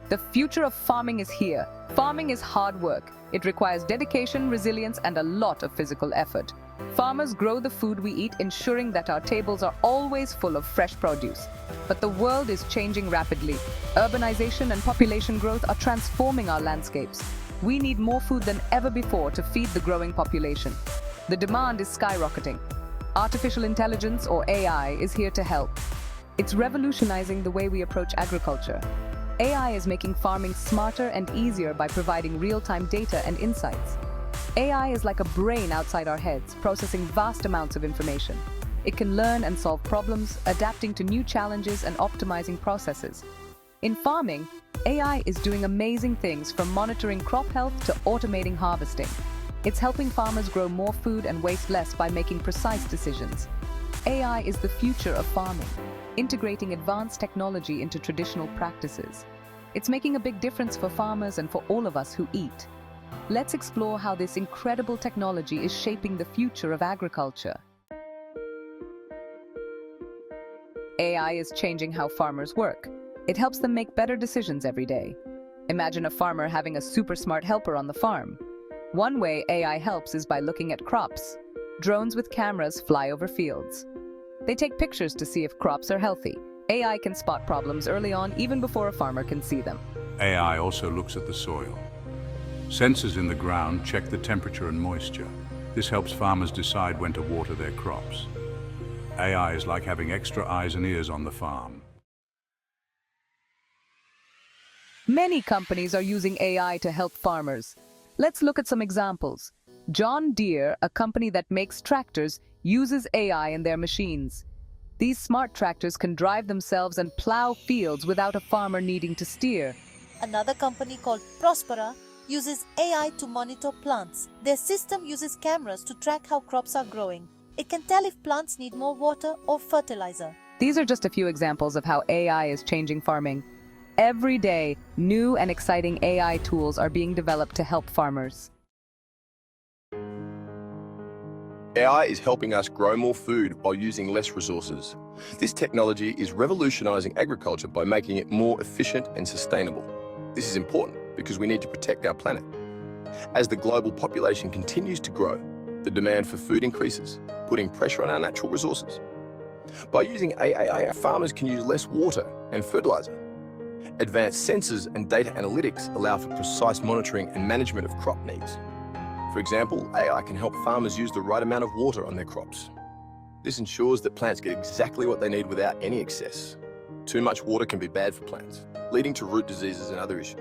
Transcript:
The future of farming is here. Farming is hard work. It requires dedication, resilience, and a lot of physical effort. Farmers grow the food we eat, ensuring that our tables are always full of fresh produce. But the world is changing rapidly. Urbanization and population growth are transforming our landscapes. We need more food than ever before to feed the growing population. The demand is skyrocketing. Artificial intelligence, or AI, is here to help. It's revolutionizing the way we approach agriculture. AI is making farming smarter and easier by providing real-time data and insights. AI is like a brain outside our heads, processing vast amounts of information. It can learn and solve problems, adapting to new challenges and optimizing processes. In farming, AI is doing amazing things, from monitoring crop health to automating harvesting. It's helping farmers grow more food and waste less by making precise decisions. AI is the future of farming, integrating advanced technology into traditional practices. It's making a big difference for farmers and for all of us who eat. Let's explore how this incredible technology is shaping the future of agriculture. AI is changing how farmers work. It helps them make better decisions every day. Imagine a farmer having a super smart helper on the farm. One way AI helps is by looking at crops. Drones with cameras fly over fields. They take pictures to see if crops are healthy. AI can spot problems early on, even before a farmer can see them. AI also looks at the soil. Sensors in the ground check the temperature and moisture. This helps farmers decide when to water their crops. AI is like having extra eyes and ears on the farm. Many companies are using AI to help farmers. Let's look at some examples. John Deere, a company that makes tractors, uses AI in their machines. These smart tractors can drive themselves and plow fields without a farmer needing to steer. Another company called Prospera uses AI to monitor plants. Their system uses cameras to track how crops are growing. It can tell if plants need more water or fertilizer. These are just a few examples of how AI is changing farming. Every day, new and exciting AI tools are being developed to help farmers. AI is helping us grow more food while using less resources. This technology is revolutionizing agriculture by making it more efficient and sustainable. This is important because we need to protect our planet. As the global population continues to grow, the demand for food increases, putting pressure on our natural resources. By using AI, farmers can use less water and fertilizer. Advanced sensors and data analytics allow for precise monitoring and management of crop needs. For example, AI can help farmers use the right amount of water on their crops. This ensures that plants get exactly what they need without any excess. Too much water can be bad for plants, leading to root diseases and other issues.